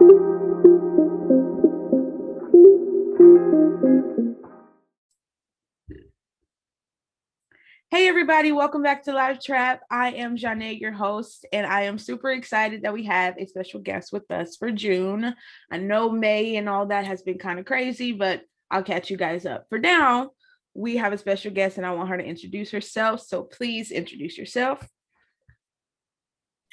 Hey everybody, welcome back to Live Trap. I am Shanell, your host, and I am super excited that we have a special guest with us for June. I know May and all that has been kind of crazy, but I'll catch you guys up. For now, we have a special guest and I want her to introduce herself. So please introduce yourself.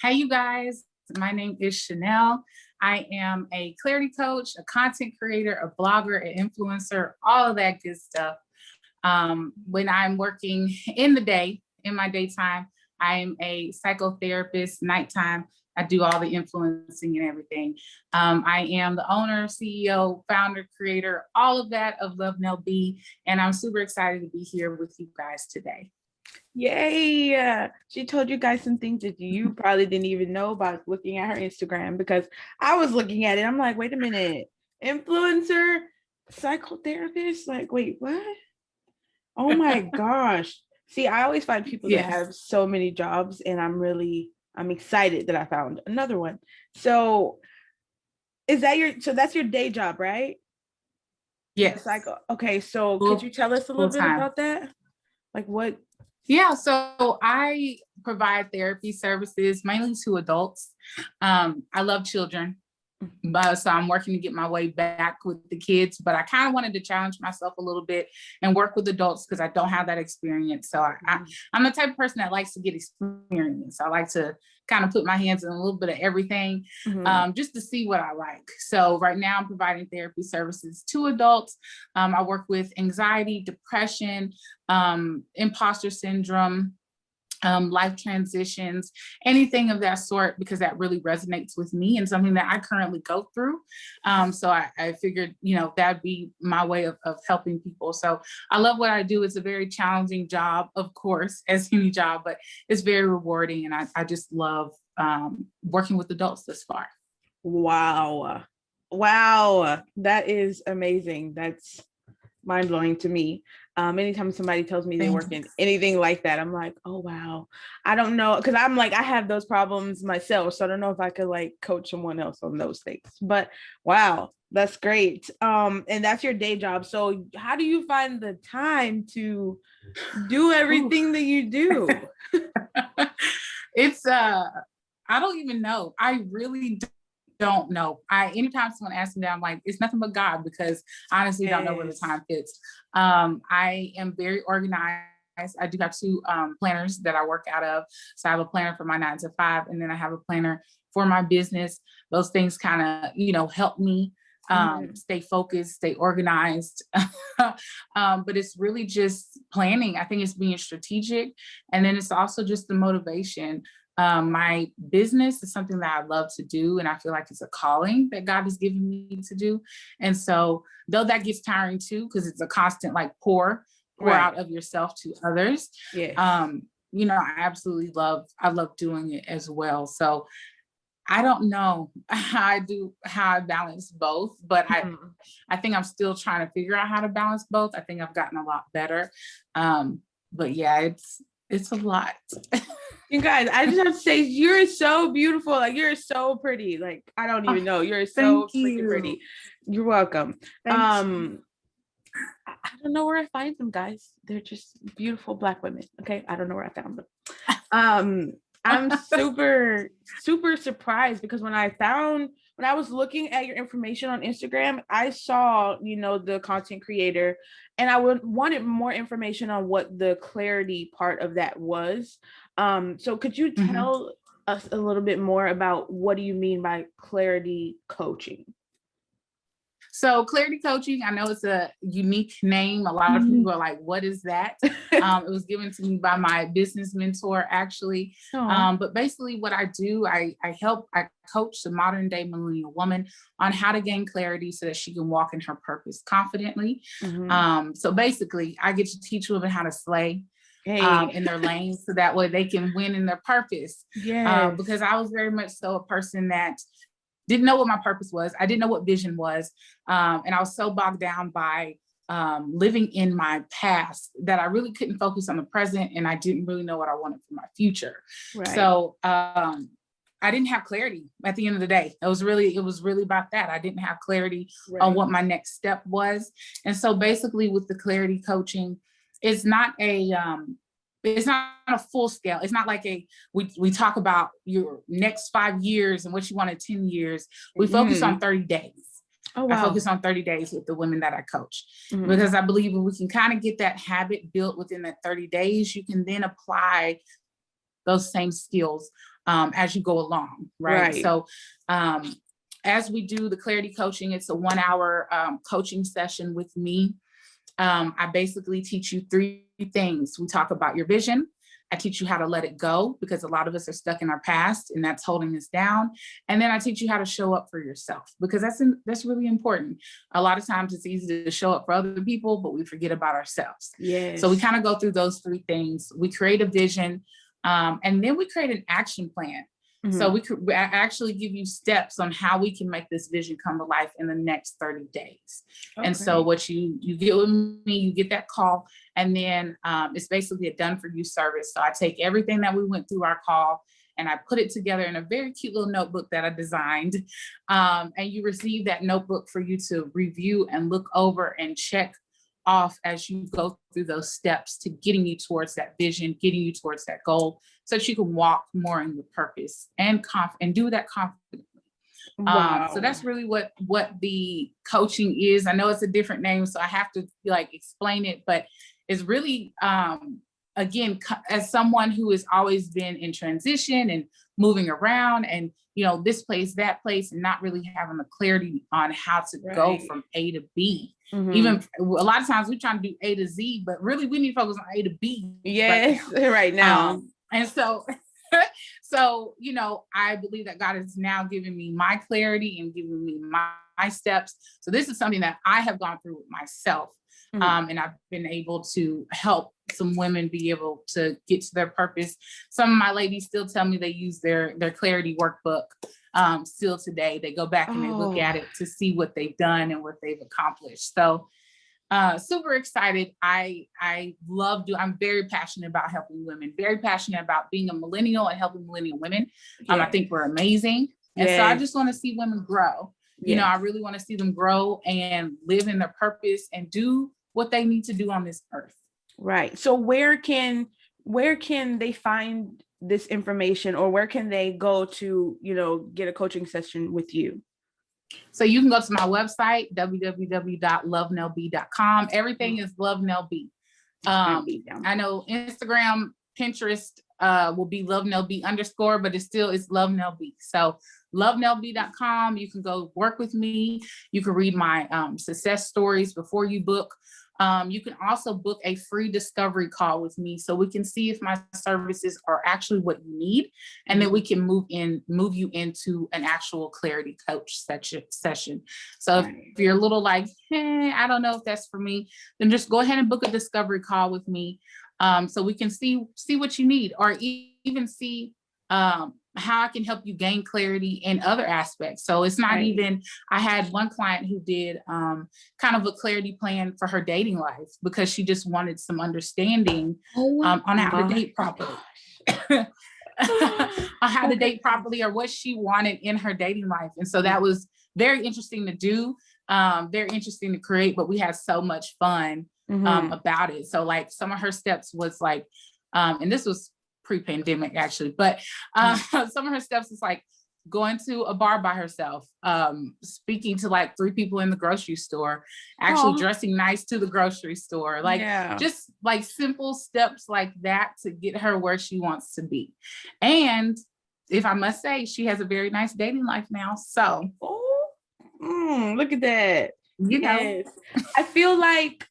Hey, you guys. My name is Shanell. I am a clarity coach, a content creator, a blogger, an influencer, all of that good stuff. When I'm working in the day, in my daytime, I'm a psychotherapist. Nighttime, I do all the influencing and everything. I am the owner, CEO, founder, creator, all of that of Love Nell B. And I'm super excited to be here with you guys today. Yay! She told you guys some things that you probably didn't even know about looking at her Instagram, because I was looking at it. I'm like, wait a minute, influencer, psychotherapist? Like, wait, what? Oh my gosh. See, I always find people that have so many jobs, and I'm excited that I found another one. So that's your day job, right? Yes. Okay, so could you tell us a little bit about that? Like what? Yeah, so I provide therapy services mainly to adults. I love children. So I'm working to get my way back with the kids, but I kind of wanted to challenge myself a little bit and work with adults because I don't have that experience. So I'm the type of person that likes to get experience. I like to kind of put my hands in a little bit of everything, just to see what I like. So right now I'm providing therapy services to adults. I work with anxiety, depression, imposter syndrome, life transitions, anything of that sort, because that really resonates with me and something that I currently go through. So I figured, that'd be my way of helping people. So I love what I do. It's a very challenging job, of course, as any job, but it's very rewarding. And I just love working with adults this far. Wow. That is amazing. That's mind-blowing to me. Anytime somebody tells me they work in anything like that, I'm like, oh wow. I don't know, because I'm like, I have those problems myself, so I don't know if I could like coach someone else on those things. But wow, that's great. And that's your day job. So how do you find the time to do everything that you do? It's I don't even know. I really don't know. Anytime someone asks me that, I'm like, it's nothing but God, because I honestly don't know where the time fits. I am very organized. I do have two planners that I work out of. So I have a planner for my 9 to 5, and then I have a planner for my business. Those things kind of, help me stay focused, stay organized. But it's really just planning. I think it's being strategic. And then it's also just the motivation. My business is something that I love to do, and I feel like it's a calling that God has given me to do. And so, though that gets tiring too, because it's a constant like pour out of yourself to others. Yeah. I absolutely love doing it as well. So I don't know how I balance both, but I think I'm still trying to figure out how to balance both. I think I've gotten a lot better. But yeah, it's a lot. You guys, I just have to say, you're so beautiful. Like, you're so pretty. Like, I don't even know. You're so freaking pretty. You're welcome. I don't know where I find them, guys. They're just beautiful Black women. Okay, I don't know where I found them. I'm super, super surprised, because when I was looking at your information on Instagram, I saw, the content creator, and I wanted more information on what the clarity part of that was. So could you tell us a little bit more about what do you mean by clarity coaching? So clarity coaching, I know it's a unique name. A lot of people are like, what is that? It was given to me by my business mentor, actually. But basically what I do, I coach the modern day millennial woman on how to gain clarity so that she can walk in her purpose confidently. So basically I get to teach women how to slay in their lanes, so that way they can win in their purpose. Because I was very much so a person that didn't know what my purpose was. I didn't know what vision was. And I was so bogged down by living in my past that I really couldn't focus on the present, and I didn't really know what I wanted for my future. So I didn't have clarity at the end of the day. It was really about that. I didn't have clarity on what my next step was. And so basically with the clarity coaching, it's not a full scale. It's not like we talk about your next 5 years and what you want in 10 years. We focus on 30 days. Oh, wow. I focus on 30 days with the women that I coach, because I believe if we can kind of get that habit built within that 30 days, you can then apply those same skills as you go along, right? So as we do the clarity coaching, it's a 1 hour coaching session with me. I basically teach you 3 things. We talk about your vision. I teach you how to let it go, because a lot of us are stuck in our past and that's holding us down. And then I teach you how to show up for yourself, because that's really important. A lot of times it's easy to show up for other people, but we forget about ourselves. Yes. So we kind of go through those 3 things. We create a vision, and then we create an action plan. So I actually give you steps on how we can make this vision come to life in the next 30 days. And so what you get with me, you get that call, and then it's basically a done for you service. So I take everything that we went through our call and I put it together in a very cute little notebook that I designed. And you receive that notebook for you to review and look over and check off as you go through those steps to getting you towards that vision, getting you towards that goal, so that you can walk more in your purpose and do that confidently. Wow. So that's really what the coaching is. I know it's a different name, so I have to explain it, but it's really, again, as someone who has always been in transition and moving around and, this place, that place, and not really having the clarity on how to go from A to B. Even a lot of times we're trying to do A to Z, but really we need to focus on A to B. Yes, right now. And so, I believe that God is now giving me my clarity and giving me my steps. So this is something that I have gone through with myself. And I've been able to help some women be able to get to their purpose. Some of my ladies still tell me they use their clarity workbook still today. They go back and they look at it to see what they've done and what they've accomplished. So super excited. I'm very passionate about helping women, very passionate about being a millennial and helping millennial women. I think we're amazing. And so I just want to see women grow. I really want to see them grow and live in their purpose and do what they need to do on this earth. Right. So where can they find this information, or where can they go to, get a coaching session with you? So you can go to my website, www.lovenellb.com. Everything is Love Nell B. I know Instagram, Pinterest will be lovenellb_, but it's Love Nell B. So lovenellb.com. You can go work with me. You can read my success stories before you book. You can also book a free discovery call with me, so we can see if my services are actually what you need, and then we can move you into an actual clarity coach session. So if you're a little like, hey, I don't know if that's for me, then just go ahead and book a discovery call with me, so we can see what you need, or even see how I can help you gain clarity in other aspects. So it's not even, I had one client who did kind of a clarity plan for her dating life, because she just wanted some understanding on how to date properly. On how to date properly, or what she wanted in her dating life. And so that was very interesting to do, very interesting to create, but we had so much fun about it. So some of her steps was and this was pre-pandemic actually, but some of her steps is going to a bar by herself, speaking to 3 people in the grocery store, actually dressing nice to the grocery store, just simple steps like that to get her where she wants to be. And if I must say, she has a very nice dating life now. So look at that. Yes. I feel like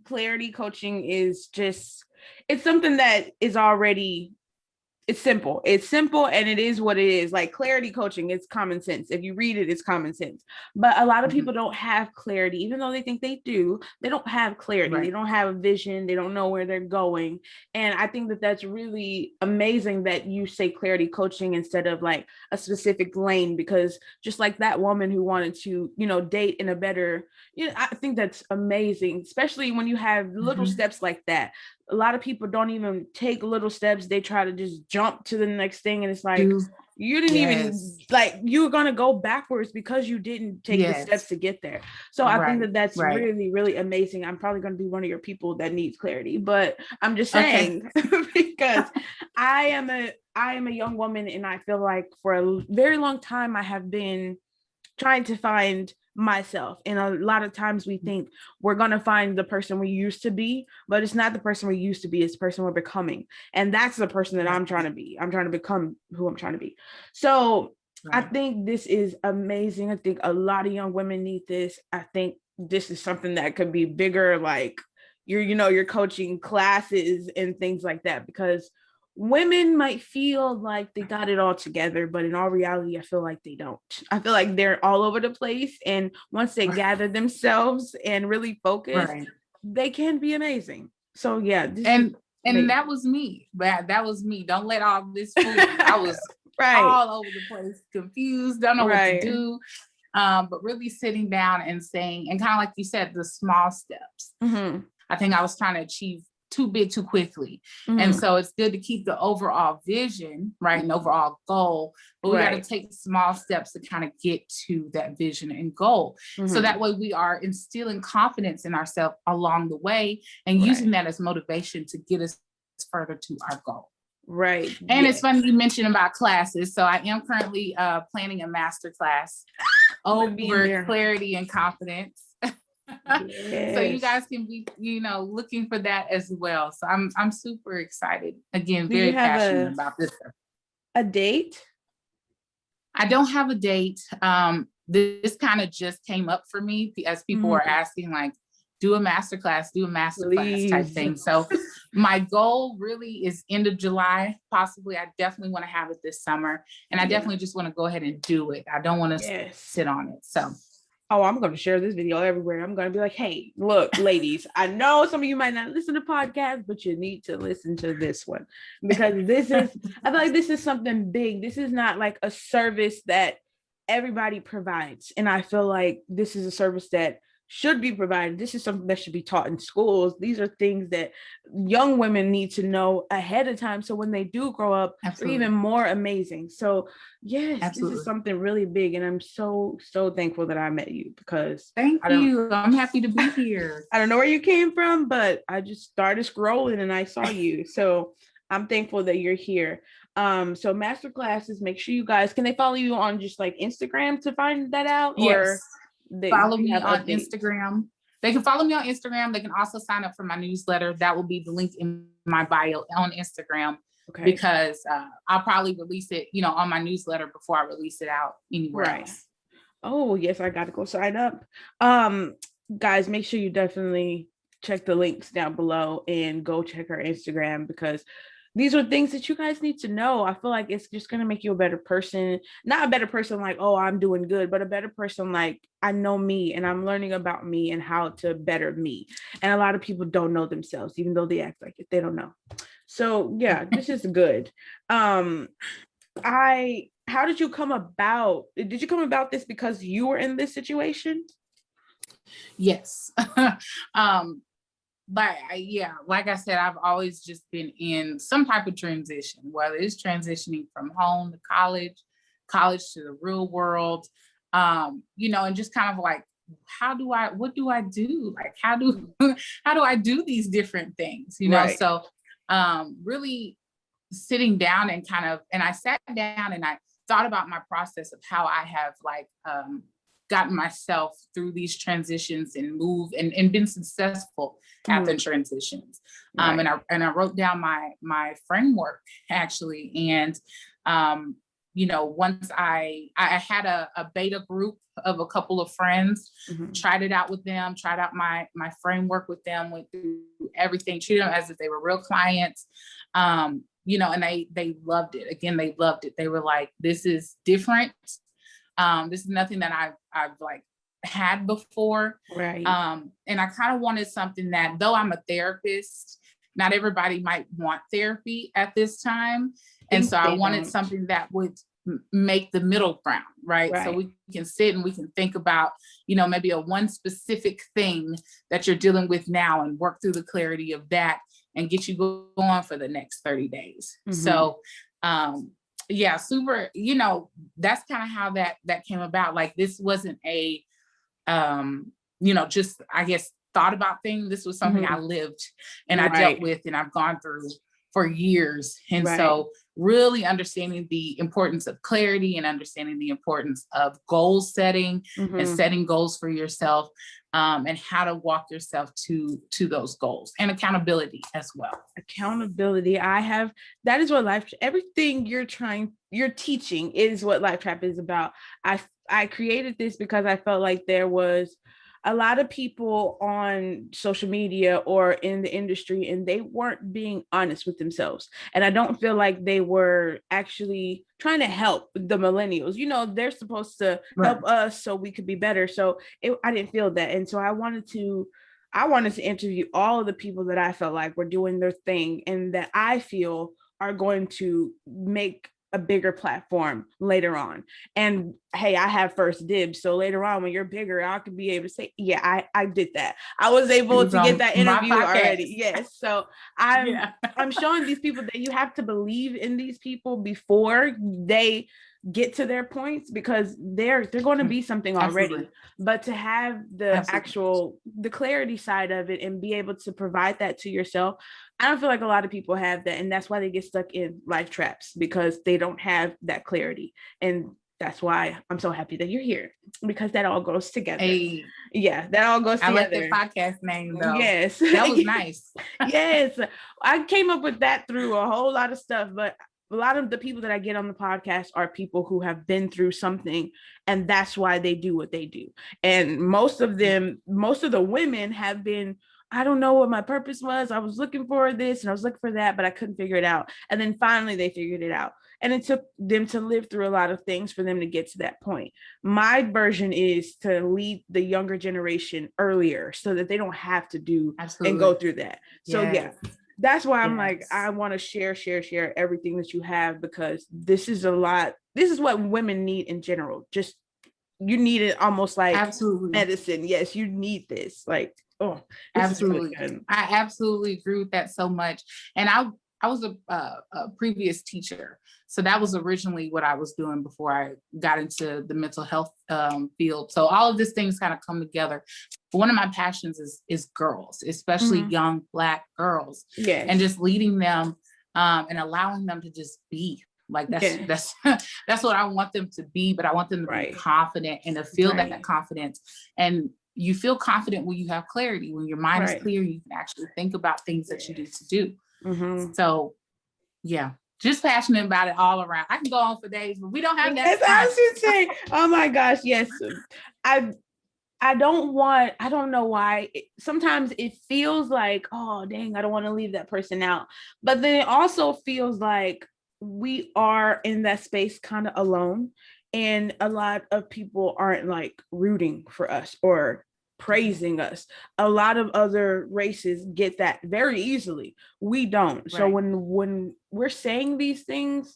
clarity coaching is just, it's something that is already, it's simple and it is what it is. Clarity coaching, it's common sense. If you read it, it's common sense. But a lot of people don't have clarity, even though they think they do. They don't have clarity. They don't have a vision. They don't know where they're going. And I think that that's really amazing that you say clarity coaching instead of a specific lane, because just like that woman who wanted to, date in a better, I think that's amazing, especially when you have little steps like that. a lot of people don't even take little steps. They try to just jump to the next thing. And it's like, you didn't even, like, you're going to go backwards because you didn't take the steps to get there. So I think that that's really, really amazing. I'm probably going to be one of your people that needs clarity, but I'm just saying, because I am a young woman, and I feel like for a very long time, I have been trying to find myself. And a lot of times we think we're going to find the person we used to be, but it's not the person we used to be, it's the person we're becoming. And that's the person that I'm trying to be. I'm trying to become who I'm trying to be. So I think this is amazing. I think a lot of young women need this. I think this is something that could be bigger, like you're coaching classes and things like that, because women might feel like they got it all together, but in all reality, I feel like they don't. I feel like they're all over the place. And once they gather themselves and really focus, they can be amazing. So yeah. And that was me. That was me. Don't let all this fool you. I was all over the place, confused, don't know what to do. But really sitting down and saying, and kind of like you said, the small steps. I think I was trying to achieve too big too quickly. And so it's good to keep the overall vision, right? An overall goal, but we got to take small steps to kind of get to that vision and goal. So that way we are instilling confidence in ourselves along the way and using that as motivation to get us further to our goal. And it's funny you mentioned about classes. So I am currently planning a master class over clarity and confidence. So you guys can be, looking for that as well. So I'm super excited. Again, very passionate about this. A date? I don't have a date. This kind of just came up for me as people were asking, like, do a masterclass type thing. So my goal really is end of July, possibly. I definitely want to have it this summer. And I definitely just want to go ahead and do it. I don't want to sit on it. So I'm going to share this video everywhere. I'm going to be like, hey, look, ladies, I know some of you might not listen to podcasts, but you need to listen to this one, because I feel like this is something big. This is not like a service that everybody provides. And I feel like this is a service that should be provided. This is something that should be taught in schools. These are things that young women need to know ahead of time, so when they do grow up, they're even more amazing. So yes, this is something really big, and I'm so thankful that I met you, because thank you. I'm happy to be here. I don't know where you came from, but I just started scrolling and I saw you. So I'm thankful that you're here. So master classes, make sure you guys, can they follow you on just like Instagram to find that out? Yes. Follow me on Instagram. They can follow me on Instagram. They can also sign up for my newsletter. That will be the link in my bio on Instagram, because I'll probably release it, on my newsletter before I release it out anywhere else. Oh yes, I got to go sign up. Guys, make sure you definitely check the links down below and go check her Instagram, because these are things that you guys need to know. I feel like it's just going to make you a better person. Not a better person like, oh, I'm doing good, but a better person like, I know me and I'm learning about me and how to better me. And a lot of people don't know themselves, even though they act like it. They don't know. So yeah, this is good. How did you come about? Did you come about this because you were in this situation? Yes. But like I said, I've always just been in some type of transition, whether it's transitioning from home to college to the real world, and just kind of like, what do I do? Like, how do I do these different things, So really sitting down and I sat down and I thought about my process of how I have gotten myself through these transitions and moved and been successful after transitions. And I wrote down my framework actually. And, once I had a beta group of a couple of friends, tried it out with them, tried out my framework with them, went through everything, treated them as if they were real clients. And they loved it. Again, they loved it. They were like, this is different. This is nothing that I've like had before. And I kind of wanted something that, though I'm a therapist, not everybody might want therapy at this time. And so I wanted something that would make the middle ground, right? So we can sit and we can think about, maybe one specific thing that you're dealing with now and work through the clarity of that. and get you going for the next 30 days. So yeah, super, you know, that's kind of how that came about. Like, this wasn't a you know, just, I guess, thought about thing. This was something I lived and I dealt with and I've gone through for years. And so really understanding the importance of clarity and understanding the importance of goal setting and setting goals for yourself, and how to walk yourself to those goals, and accountability as well. Accountability. That is what everything you're teaching is what Life Trap is about. I created this because I felt like there was a lot of people on social media or in the industry, and they weren't being honest with themselves. And I don't feel like they were actually trying to help the millennials. You know, they're supposed to help us so we could be better. So I didn't feel that. And so I wanted to interview all of the people that I felt like were doing their thing and that I feel are going to make a bigger platform later on. And hey, I have first dibs. So later on, when you're bigger, I could be able to say, yeah, I did that. I was able to get that interview already. Yes. So I'm showing these people that you have to believe in these people before they get to their points, because they're going to be something already. But to have the the clarity side of it and be able to provide that to yourself, I don't feel like a lot of people have that. And that's why they get stuck in life traps, because they don't have that clarity. And that's why I'm so happy that you're here, because that all goes together. Yeah, that all goes together. I like the podcast name though. Yes. That was nice. Yes. I came up with that through a whole lot of stuff, but a lot of the people that I get on the podcast are people who have been through something, and that's why they do what they do. And most of the women have been, I don't know what my purpose was. I was looking for this and I was looking for that, but I couldn't figure it out. And then finally they figured it out. And it took them to live through a lot of things for them to get to that point. My version is to lead the younger generation earlier so that they don't have to do and go through that. So yeah, that's why I'm like, I want to share everything that you have, because this is a lot. This is what women need in general. Just, you need it almost like medicine. Yes, you need this. Like, oh, absolutely. Really, I absolutely agree with that so much. And I was a previous teacher. So that was originally what I was doing before I got into the mental health field. So all of these things kind of come together. But one of my passions is girls, especially young Black girls, and just leading them and allowing them to just be. Like that's what I want them to be, but I want them to be confident and to feel that confidence. And you feel confident when you have clarity, when your mind is clear, you can actually think about things that you need to do. So yeah, just passionate about it all around. I can go on for days, but we don't have that time. I should say, oh my gosh, yes. I don't know why. Sometimes it feels like, oh dang, I don't want to leave that person out. But then it also feels like we are in that space kind of alone. And a lot of people aren't like rooting for us or praising us. A lot of other races get that very easily. We don't. So when we're saying these things,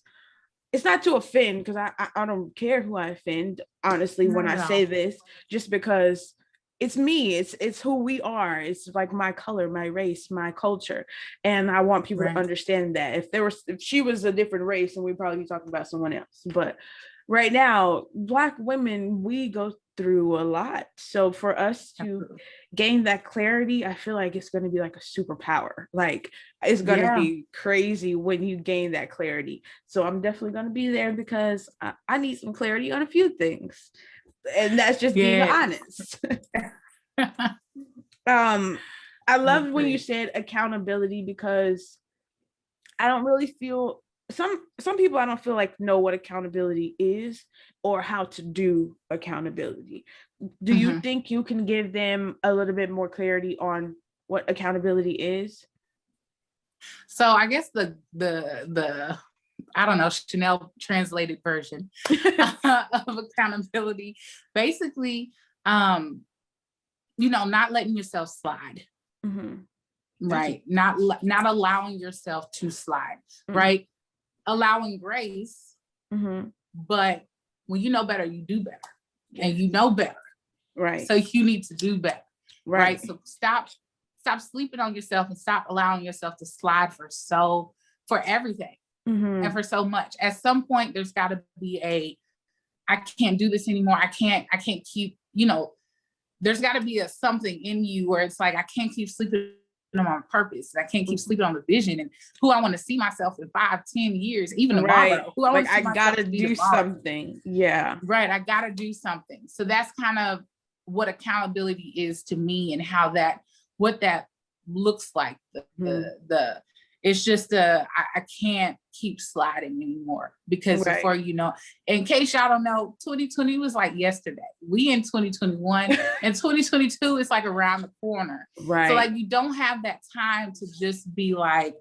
it's not to offend, because I don't care who I offend, honestly, when I say this, just because it's me, it's who we are. It's like my color, my race, my culture. And I want people to understand that. If she was a different race, then we'd probably be talking about someone else. But right now, Black women, we go through a lot. So for us to gain that clarity, I feel like it's going to be like a superpower. Like, it's going to be crazy when you gain that clarity. So I'm definitely going to be there, because I need some clarity on a few things. And that's just being honest. I loved when you said accountability, because I don't really feel some people, I don't feel like know what accountability is or how to do accountability. Do you think you can give them a little bit more clarity on what accountability is? So I guess the I don't know, Shanell translated version of accountability, basically, not letting yourself slide. Right. Not allowing yourself to slide, right? Allowing grace, but when you know better, you do better, and you know better, right? So you need to do better, right? So stop stop sleeping on yourself and stop allowing yourself to slide for everything and for so much. At some point, there's got to be I can't do this anymore. I can't keep, there's got to be something in you where it's like, I can't keep sleeping on my purpose. I can't keep sleeping on the vision and who I want to see myself in 5-10 years, even tomorrow. Who I want to see I gotta do something. Yeah. Right. I gotta do something. So that's kind of what accountability is to me, and how what that looks like. It's just I can't keep sliding anymore, because before in case y'all don't know, 2020 was like yesterday. We in 2021 and 2022 is like around the corner. Right. So like you don't have that time to just be like,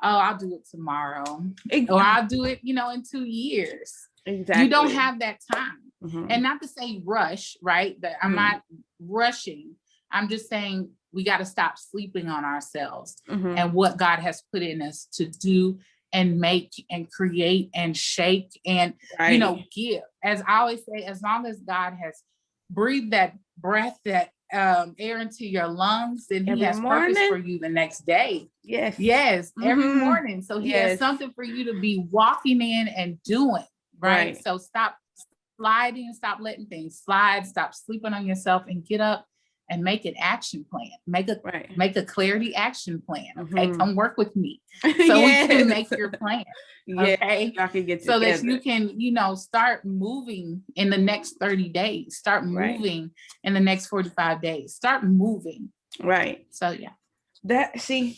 oh, I'll do it tomorrow. Or I'll do it, in 2 years. Exactly. You don't have that time. And not to say rush, right? That I'm not rushing. I'm just saying we got to stop sleeping on ourselves and what God has put in us to do and make and create and shake and, give. As I always say, as long as God has breathed that breath, that air into your lungs, then he has purpose for you the next day. Yes. Every morning. So he has something for you to be walking in and doing. Right. So stop sliding, stop letting things slide, stop sleeping on yourself, and get up and make an action plan. Make a clarity action plan. Okay. Come work with me so we can make your plan. Okay. I can get so that you can, start moving in the next 30 days, start moving in the next 45 days, start moving. Right. So yeah. I can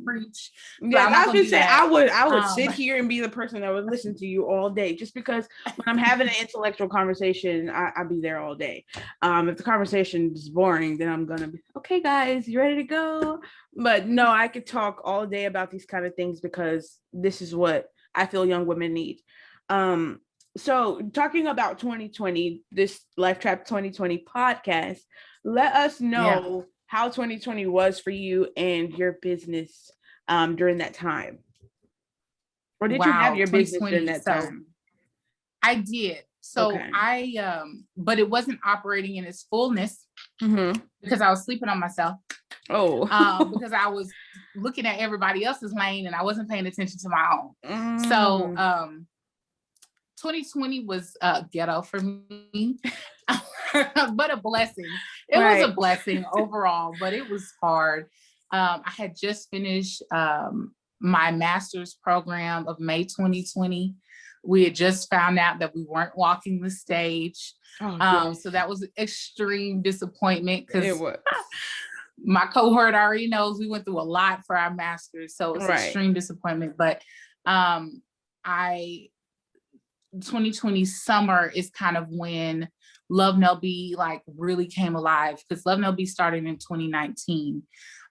preach. Yeah, I was gonna say I would sit here and be the person that would listen to you all day, just because when I'm having an intellectual conversation, I'll be there all day. If the conversation is boring, then I'm gonna be okay, guys, you ready to go? But no, I could talk all day about these kind of things, because this is what I feel young women need. So talking about 2020, this Life Trap 2020 podcast, let us know how 2020 was for you and your business during that time. Or did you have your business during that time? I did. So but it wasn't operating in its fullness because I was sleeping on myself. Because I was looking at everybody else's lane and I wasn't paying attention to my own. So 2020 was ghetto for me. But a blessing. It was a blessing overall, but it was hard. I had just finished my master's program of May 2020. We had just found out that we weren't walking the stage. So that was an extreme disappointment, because my cohort already knows we went through a lot for our master's. So it was extreme disappointment. But 2020 summer is kind of when Love Nell B like really came alive, because Love Nell B started in 2019.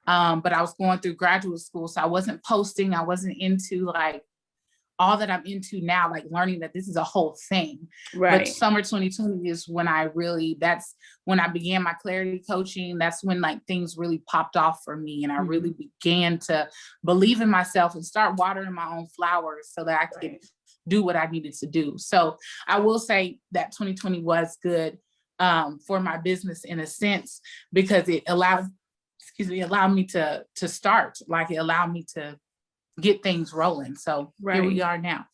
But I was going through graduate school, so I wasn't posting. I wasn't into like all that I'm into now, like learning that this is a whole thing. But summer 2020 is when that's when I began my clarity coaching. That's when like things really popped off for me. And I really began to believe in myself and start watering my own flowers so that I could do what I needed to do. So I will say that 2020 was good for my business in a sense, because it allowed me to start, like it allowed me to get things rolling. So here we are now.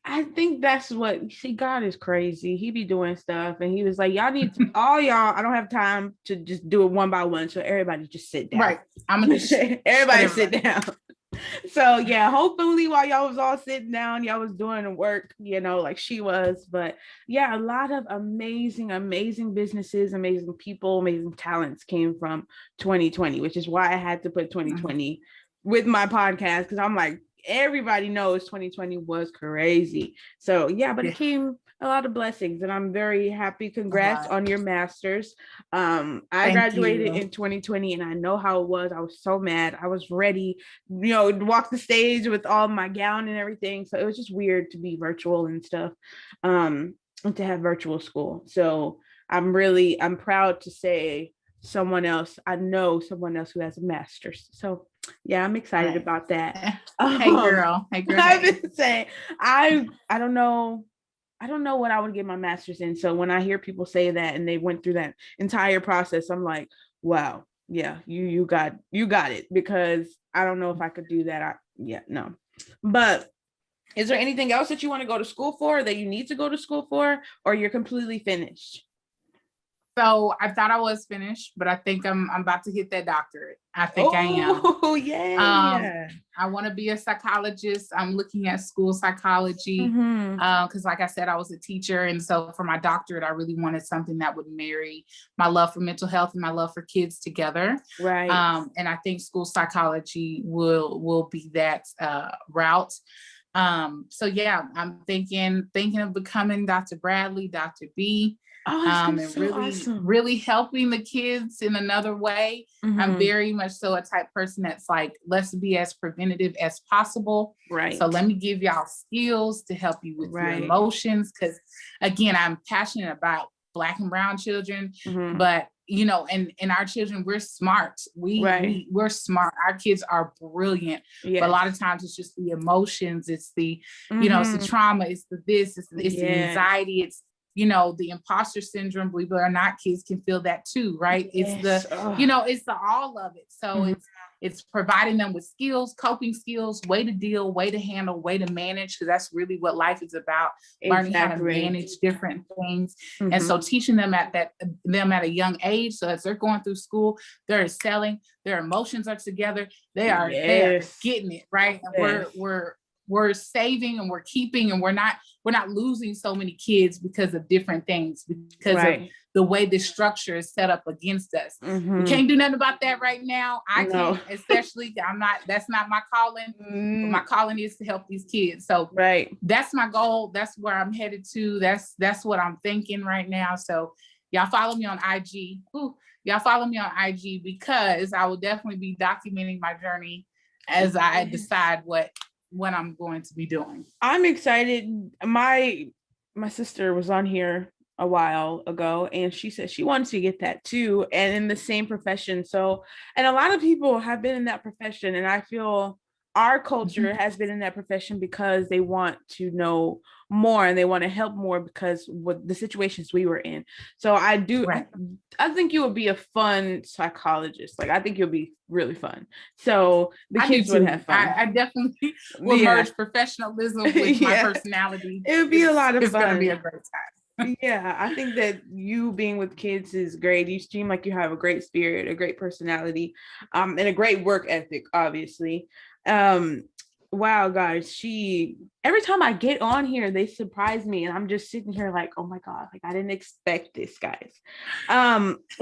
I think that's God is crazy. He be doing stuff, and he was like, y'all need to, I don't have time to just do it one by one. So everybody just sit down. Right. I'm going to everybody sit down. So yeah, hopefully while y'all was all sitting down, y'all was doing the work, like she was. But yeah, a lot of amazing businesses, amazing people, amazing talents came from 2020, which is why I had to put 2020 with my podcast, because I'm like, everybody knows 2020 was crazy. So yeah, but it came a lot of blessings, and I'm very happy. Congrats on your master's. I graduated in 2020, and I know how it was. I was so mad. I was ready, to walk the stage with all my gown and everything. So it was just weird to be virtual and stuff, and to have virtual school. So I'm proud to say I know someone else who has a master's. So yeah, I'm excited about that. Hey girl. I've been saying, I don't know what I would get my master's in. So when I hear people say that and they went through that entire process, I'm like, wow, Yeah, you got it, because I don't know if I could do that. No. But is there anything else that you want to go to school for, that you need to go to school for, or you're completely finished? So I thought I was finished, but I think I'm about to hit that doctorate. I think I am. Oh, yeah. I want to be a psychologist. I'm looking at school psychology because, like I said, I was a teacher, and so for my doctorate, I really wanted something that would marry my love for mental health and my love for kids together. Right. And I think school psychology will be that route. So yeah, I'm thinking of becoming Dr. Bradley, Dr. B. And so really, awesome. really helping the kids in another way. I'm very much so a type person that's like, let's be as preventative as possible. Right. So let me give y'all skills to help you with your emotions. Because again, I'm passionate about Black and brown children, but you know, and our children, we're smart. We're smart. Our kids are brilliant. Yes. But a lot of times it's just the emotions. It's the, you know, it's the trauma. It's the this. It's the anxiety. It's, you know, the imposter syndrome. Believe it or not, kids can feel that too, right? Yes. It's the, you know, it's the all of it. So it's providing them with skills, coping skills, way to deal, way to handle, way to manage, because that's really what life is about, learning how to manage different things. And so teaching them at a young age, so as they're going through school, they're excelling, their emotions are together, they are getting it, right? And we're saving and we're keeping, and we're not losing so many kids because of different things, because of the way the structure is set up against us. We can't do nothing about that right now. I can't, especially that's not my calling. But my calling is to help these kids. So that's my goal. That's where I'm headed to. That's what I'm thinking right now. So y'all follow me on IG. Y'all follow me on IG, because I will definitely be documenting my journey as I decide what I'm going to be doing. I'm excited. My sister was on here a while ago, and she said she wants to get that too, and in the same profession. So, and a lot of people have been in that profession, and I feel our culture has been in that profession because they want to know more and they want to help more because with the situations we were in. So I think you would be a fun psychologist. Like, I think you'll be really fun. So the kids would have fun. I definitely will merge professionalism with my personality. It would be a lot of fun. It's going to be a great time. Yeah, I think that you being with kids is great. You seem like you have a great spirit, a great personality, and a great work ethic, obviously. Wow, guys, every time I get on here, they surprise me, and I'm just sitting here like, oh my God, like I didn't expect this, guys.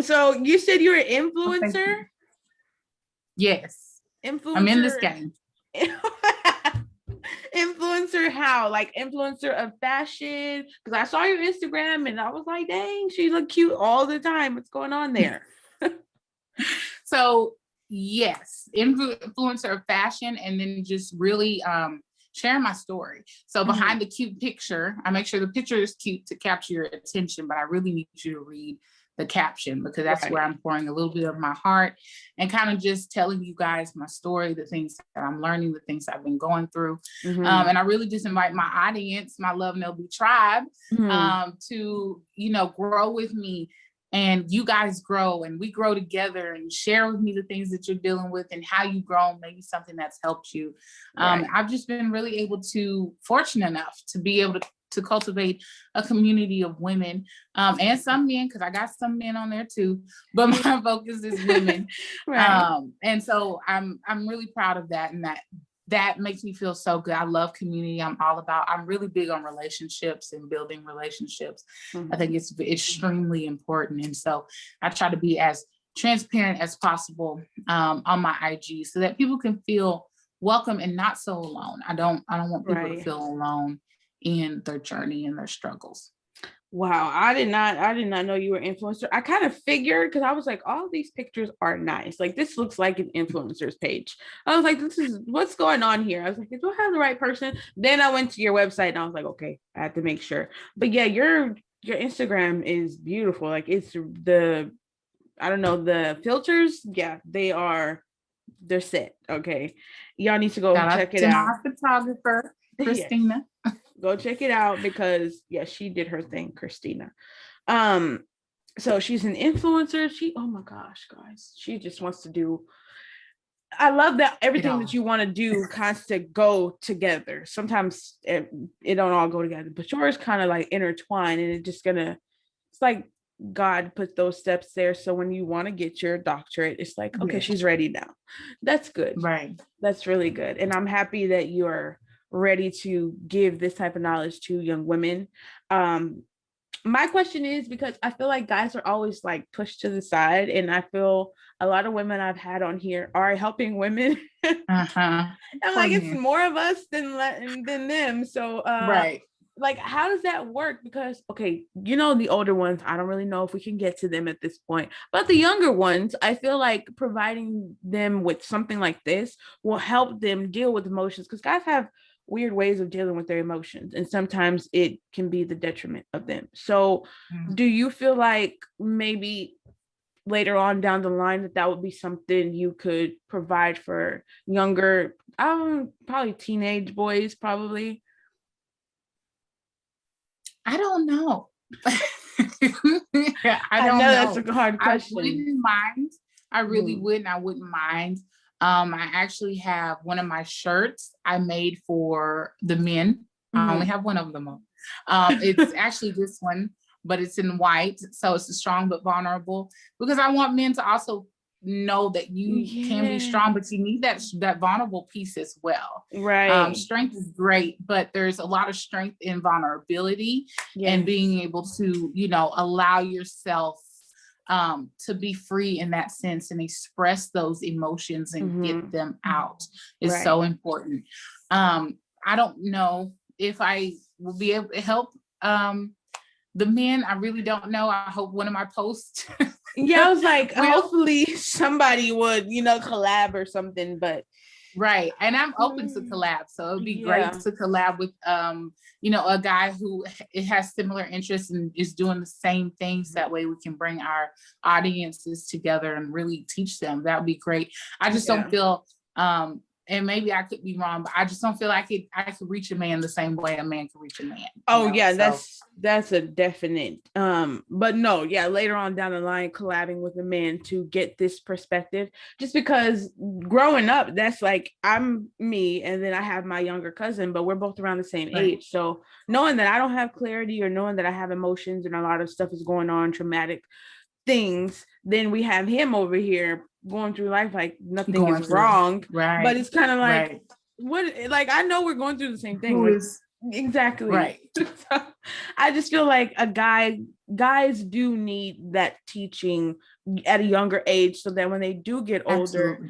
So you said you're an influencer? Yes. Influencer. I'm in this game. Influencer how? Like influencer of fashion? Because I saw your Instagram and I was like, dang, she look cute all the time. What's going on there? So yes, influencer of fashion, and then just really sharing my story. So behind the cute picture, I make sure the picture is cute to capture your attention, but I really need you to read the caption, because that's where I'm pouring a little bit of my heart and kind of just telling you guys my story, the things that I'm learning, the things I've been going through. And I really just invite my audience, my Love Nelby tribe, to, you know, grow with me, and you guys grow and we grow together, and share with me the things that you're dealing with and how you've grown, maybe something that's helped you. I've just been really fortunate enough to be able to cultivate a community of women, and some men, because I got some men on there too, but my focus is women. And so I'm really proud of that, and that makes me feel so good. I love community. I'm really big on relationships and building relationships. I think it's extremely important. And so I try to be as transparent as possible on my IG, so that people can feel welcome and not so alone. I don't want people to feel alone in their journey and their struggles. Wow, I did not know you were an influencer. I kind of figured, because I was like, all these pictures are nice. Like, this looks like an influencer's page. I was like, this is what's going on here. I was like, do I have the right person? Then I went to your website and I was like, okay, I have to make sure. But yeah, your Instagram is beautiful. Like, it's the filters. Yeah, they're set. Okay, y'all need to go check it out. My photographer, Christina. Go check it out, because she did her thing, Christina. So she's an influencer. Oh my gosh, guys, she just wants to do. I love that everything that you want to do has to go together. Sometimes it don't all go together, but yours kind of like intertwine, and it's like God put those steps there. So when you want to get your doctorate, it's like, okay, she's ready now. That's good. Right. That's really good. And I'm happy that you're ready to give this type of knowledge to young women. My question is, because I feel like guys are always like pushed to the side, and I feel a lot of women I've had on here are helping women. I'm like, it's more of us than them. So right. Like, how does that work? Because okay, the older ones, I don't really know if we can get to them at this point, but the younger ones, I feel like providing them with something like this will help them deal with emotions, because guys have weird ways of dealing with their emotions, and sometimes it can be the detriment of them. So do you feel like maybe later on down the line that would be something you could provide for younger, probably teenage boys, probably? I don't know. I don't know. That's a hard question. I wouldn't mind. I really wouldn't. I wouldn't mind. I actually have one of my shirts I made for the men. I only have one of them on. It's actually this one, but it's in white. So it's strong but vulnerable, because I want men to also know that you can be strong, but you need that vulnerable piece as well. Right. Strength is great, but there's a lot of strength in vulnerability and being able to, allow yourself to be free in that sense and express those emotions and get them out is so important. I don't know if I will be able to help the men. I really don't know. I hope one of my posts. I was like, hopefully somebody would, collab or something, but. Right. And I'm open to collab. So it'd be great to collab with, a guy who has similar interests and is doing the same things. That way we can bring our audiences together and really teach them. That would be great. I just don't feel, and maybe I could be wrong, but I just don't feel like I could reach a man the same way a man could reach a man. That's a definite. But no, later on down the line, collabing with a man to get this perspective, just because growing up, that's like, I'm me, and then I have my younger cousin, but we're both around the same age. So knowing that I don't have clarity, or knowing that I have emotions and a lot of stuff is going on, traumatic things, then we have him over here going through life like nothing is wrong, but it's kind of like what, like, I know we're going through the same thing, exactly, so I just feel like guys do need that teaching at a younger age, so that when they do get older,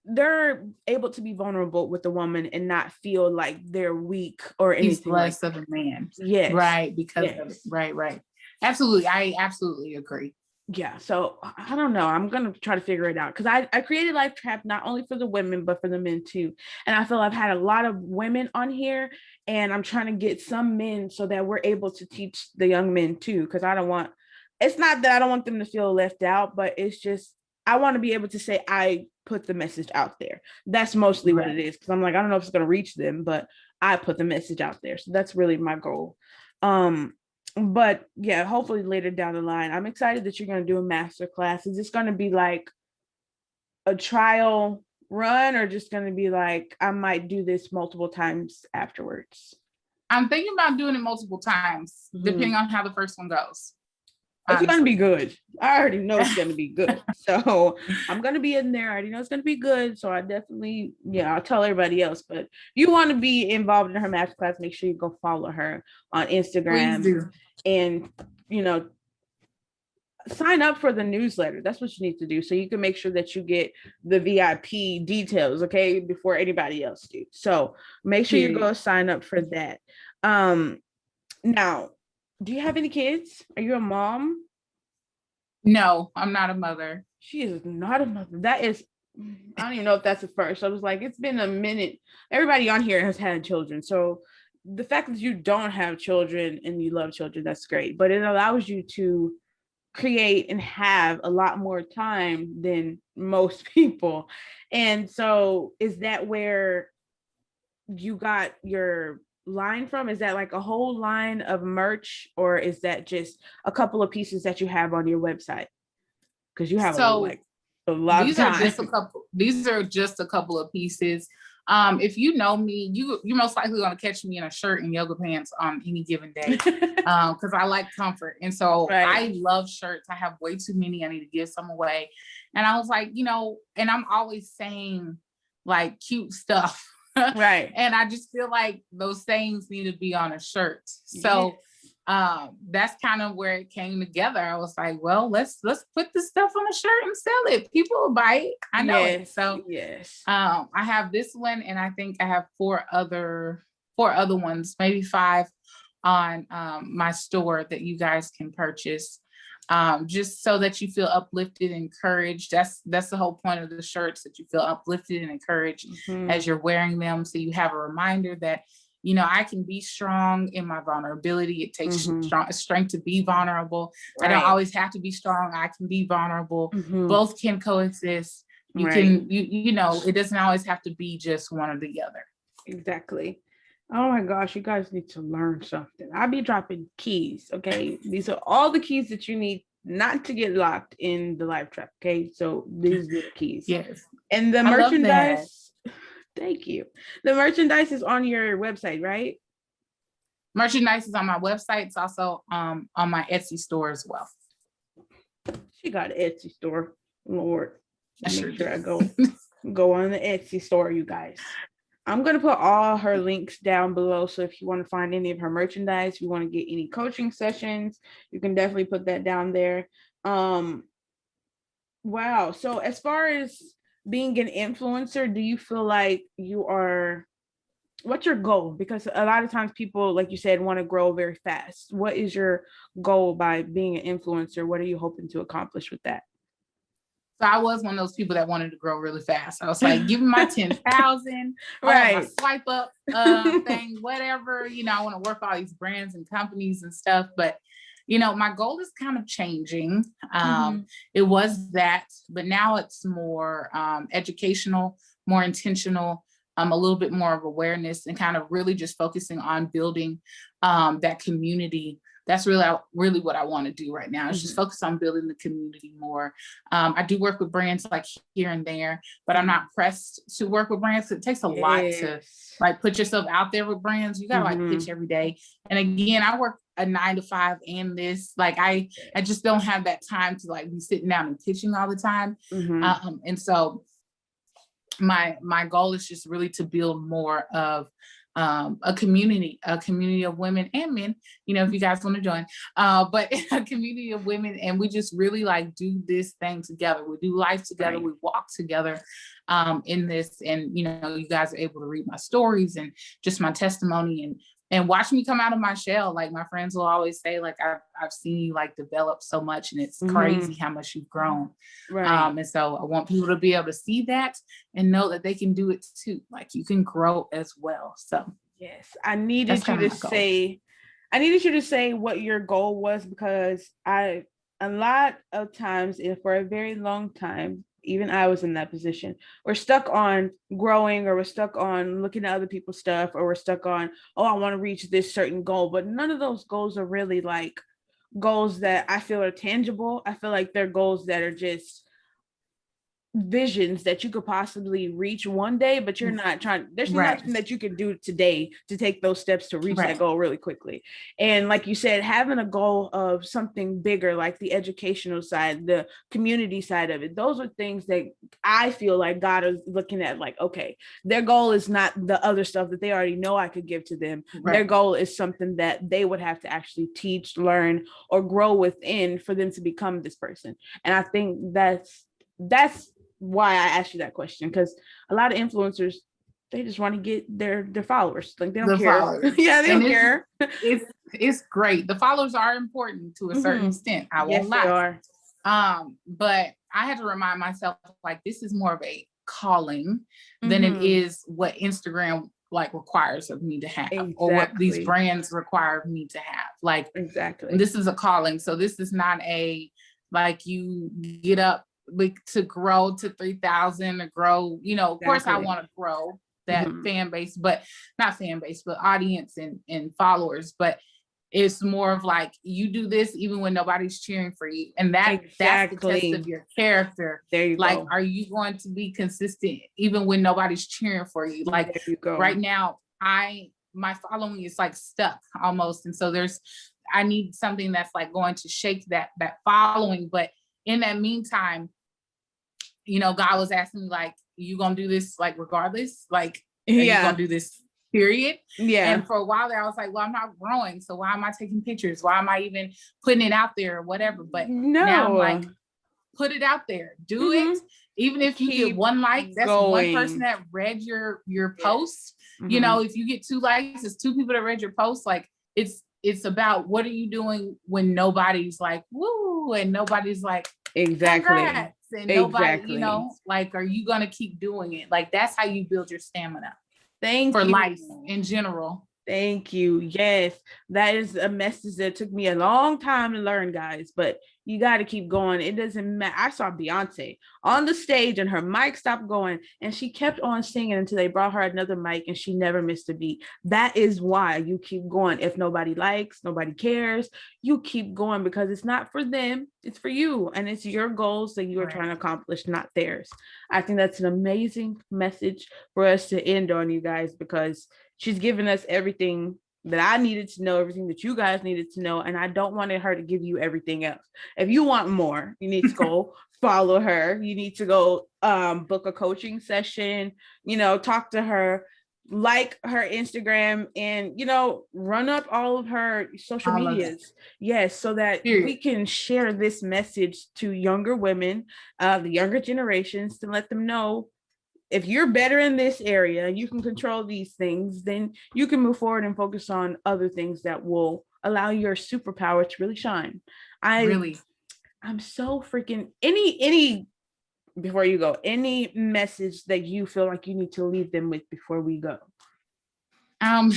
they're able to be vulnerable with a woman and not feel like they're weak or anything. He's less of a man. Because of it. Right. Absolutely. I absolutely agree. So I don't know. I'm going to try to figure it out, because I created Life Trap not only for the women, but for the men too. And I feel I've had a lot of women on here, and I'm trying to get some men so that we're able to teach the young men too. Because it's not that I don't want them to feel left out, but it's just, I want to be able to say, I put the message out there. That's mostly what it is. Because I'm like, I don't know if it's going to reach them, but I put the message out there. So that's really my goal. But hopefully later down the line, I'm excited that you're going to do a master class. Is this going to be like a trial run, or just going to be like, I might do this multiple times afterwards? I'm thinking about doing it multiple times, depending on how the first one goes. It's going to be good. I already know it's going to be good. So I'm going to be in there. I already know it's going to be good. So I definitely, I'll tell everybody else. But if you want to be involved in her master class, make sure you go follow her on Instagram. And, sign up for the newsletter. That's what you need to do, so you can make sure that you get the VIP details, okay, before anybody else do. So make sure you go sign up for that. Now, do you have any kids? Are you a mom? No, I'm not a mother. She is not a mother. That is, I don't even know if that's a first. I was like, it's been a minute. Everybody on here has had children. So the fact that you don't have children and you love children, that's great. But it allows you to create and have a lot more time than most people. And so is that where you got your line from? Is that like a whole line of merch, or is that just a couple of pieces that you have on your website? Because you have So a lot of time. These are just a couple of pieces. If you know me, you're most likely going to catch me in a shirt and yoga pants on any given day, because I like comfort. And so I love shirts. I have way too many. I need to give some away. And I was like, and I'm always saying like cute stuff. Right. And I just feel like those things need to be on a shirt. So that's kind of where it came together. I was like, well, let's put this stuff on a shirt and sell it. People will buy it. I know it. So I have this one, and I think I have four other ones, maybe 5 on my store that you guys can purchase. Just so that you feel uplifted and encouraged. That's the whole point of the shirts, that you feel uplifted and encouraged as you're wearing them. So you have a reminder that, I can be strong in my vulnerability. It takes strength to be vulnerable. Right. I don't always have to be strong. I can be vulnerable. Both can coexist. You can, it doesn't always have to be just one or the other. Exactly. Oh my gosh, you guys need to learn something. I'll be dropping keys, okay? These are all the keys that you need not to get locked in the life trap, okay? So these are the keys. Yes. And the merchandise, thank you. The merchandise is on your website, right? Merchandise is on my website. It's also on my Etsy store as well. She got an Etsy store, Lord. Make sure I go on the Etsy store, you guys. I'm going to put all her links down below. So if you want to find any of her merchandise, if you want to get any coaching sessions, you can definitely put that down there. Wow. So as far as being an influencer, do you feel like what's your goal? Because a lot of times people, like you said, want to grow very fast. What is your goal by being an influencer? What are you hoping to accomplish with that? So I was one of those people that wanted to grow really fast. I was like, give me my 10,000, my swipe up thing, whatever, I want to work all these brands and companies and stuff. But, my goal is kind of changing. It was that, but now it's more educational, more intentional, a little bit more of awareness, and kind of really just focusing on building that community. That's really what I want to do right now, is just focus on building the community more. I do work with brands like here and there, but I'm not pressed to work with brands. It takes a lot to like put yourself out there with brands. You gotta like pitch every day. And again, I work a 9 to 5 and this, like I just don't have that time to like be sitting down and pitching all the time. And so my goal is just really to build more of a community of women and men, if you guys want to join, but a community of women, and we just really like do this thing together. We do life together. We walk together in this, and you guys are able to read my stories and just my testimony and watch me come out of my shell. Like my friends will always say, like, I've seen you like develop so much, and it's crazy how much you've grown. And so I want people to be able to see that and know that they can do it too. Like you can grow as well. So yes, I needed you to say what your goal was, because a lot of times, and for a very long time, even I was in that position. We're stuck on growing, or we're stuck on looking at other people's stuff, or we're stuck on, I want to reach this certain goal. But none of those goals are really like goals that I feel are tangible. I feel like they're goals that are just visions that you could possibly reach one day, but you're not trying. There's nothing that you can do today to take those steps to reach that goal really quickly. And like you said, having a goal of something bigger, like the educational side, the community side of it, those are things that I feel like God is looking at, like, okay, their goal is not the other stuff that they already know I could give to them. Their goal is something that they would have to actually teach, learn, or grow within for them to become this person. And I think that's why I asked you that question, because a lot of influencers, they just want to get their followers. Like they don't care. They don't care. It's great. The followers are important to a certain extent. I won't lie. They are. But I had to remind myself, like, this is more of a calling than it is what Instagram like requires of me to have, or what these brands require of me to have. Like, this is a calling. So this is not a, like, you get up to grow to 3,000 or grow, of course I want to grow that fan base, but not fan base, but audience and followers. But it's more of like, you do this even when nobody's cheering for you. And that's the test of your character. There you like, go. Are you going to be consistent even when nobody's cheering for you? Like, there you go. Right now, my following is like stuck almost. And so I need something that's like going to shake that following. But in that meantime, God was asking me, like, you gonna do this like regardless? Like, you gonna do this period? Yeah. And for a while there, I was like, well, I'm not growing, so why am I taking pictures? Why am I even putting it out there or whatever? But now I'm like, put it out there, do it. Even if you get one like, that's one person that read your post. If you get 2 likes, it's 2 people that read your post. Like, it's about, what are you doing when nobody's like, woo, and nobody's like, congrats, and nobody, like, are you gonna keep doing it? Like, that's how you build your stamina. For life in general. Thank you. Yes, that is a message that took me a long time to learn, guys, but you got to keep going. It doesn't matter. I saw Beyonce on the stage and her mic stopped going and she kept on singing until they brought her another mic and she never missed a beat. That is why you keep going. If nobody likes, nobody cares, you keep going, because it's not for them, it's for you, and it's your goals that you are trying to accomplish, not theirs. I think that's an amazing message for us to end on, you guys, because she's given us everything that I needed to know, everything that you guys needed to know. And I don't want her to give you everything else. If you want more, you need to go follow her. You need to go book a coaching session, talk to her, like her Instagram, and, run up all of her social medias. Yes, so that we can share this message to younger women, the younger generations, to let them know, if you're better in this area, you can control these things, then you can move forward and focus on other things that will allow your superpower to really shine. I'm so freaking, before you go, any message that you feel like you need to leave them with before we go? I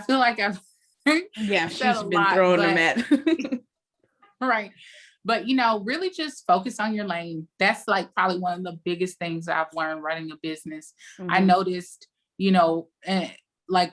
feel like I've she's been throwing them at. Right. But, really just focus on your lane. That's like probably one of the biggest things I've learned running a business. I noticed, like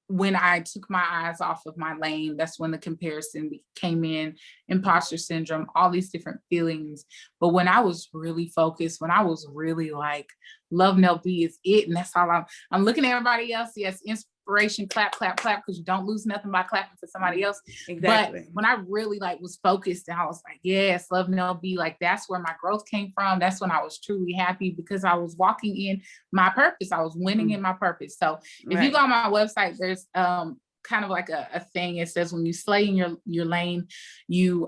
when I took my eyes off of my lane, that's when the comparison came in, imposter syndrome, all these different feelings. But when I was really focused, when I was really like, Love Nell B is it, and that's all I'm looking at everybody else. Yes, inspiration, clap, clap, clap, because you don't lose nothing by clapping for somebody else. Exactly. But when I really was focused, and I was like, yes, Love Nell B, like that's where my growth came from. That's when I was truly happy, because I was walking in my purpose. I was winning in my purpose. So if you go on my website, there's kind of like a thing. It says, when you slay in your lane, you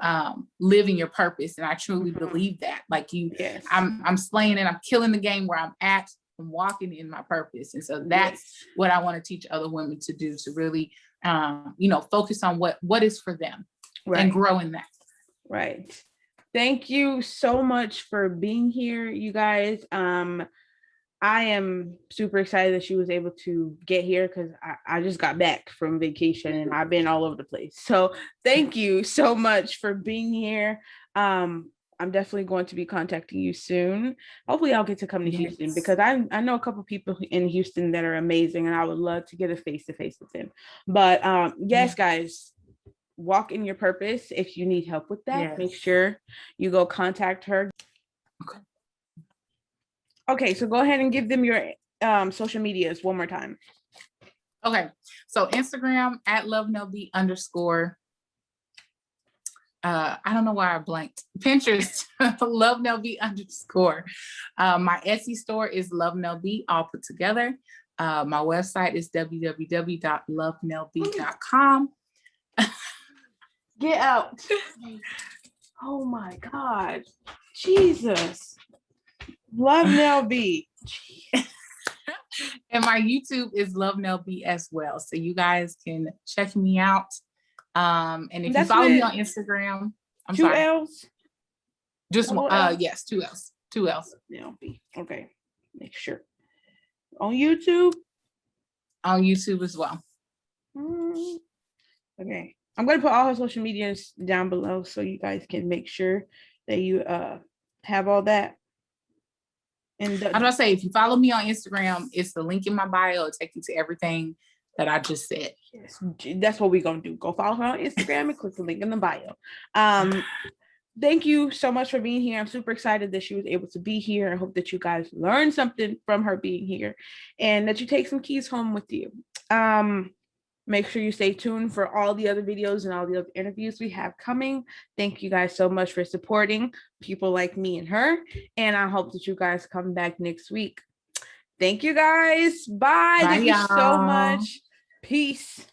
live in your purpose. And I truly believe that. Like I'm slaying and I'm killing the game where I'm at. I'm walking in my purpose. And so that's what I want to teach other women to do, to really focus on what is for them and grow in that. Right. Thank you so much for being here, you guys. I am super excited that she was able to get here, because I just got back from vacation and I've been all over the place. So thank you so much for being here. I'm definitely going to be contacting you soon. Hopefully I'll get to come to Houston, because I know a couple people in Houston that are amazing, and I would love to get a face-to-face with them. But yes, guys, walk in your purpose. If you need help with that, make sure you go contact her. Okay, so go ahead and give them your social medias one more time. Okay, so Instagram at LoveNellB_. I don't know why I blanked. Pinterest, LoveNellB_. My Etsy store is LoveNellB, all put together. My website is www.lovenellb.com. Get out. Oh my God. Jesus. Love Nell B. And my YouTube is Love Nell B as well. So you guys can check me out. And if you follow me on Instagram, I'm two sorry. L's? Just yes, 2 L's. 2 L's. Nell B. Okay. Make sure. On YouTube? On YouTube as well. Okay. I'm going to put all her social medias down below so you guys can make sure that you have all that. And I'm gonna say, if you follow me on Instagram, it's the link in my bio. It'll take you to everything that I just said. Yes, that's what we're gonna do. Go follow her on Instagram and click the link in the bio. Thank you so much for being here. I'm super excited that she was able to be here. I hope that you guys learned something from her being here and that you take some keys home with you. Make sure you stay tuned for all the other videos and all the other interviews we have coming. Thank you guys so much for supporting people like me and her. And I hope that you guys come back next week. Thank you guys. Bye. Thank you so much. Peace.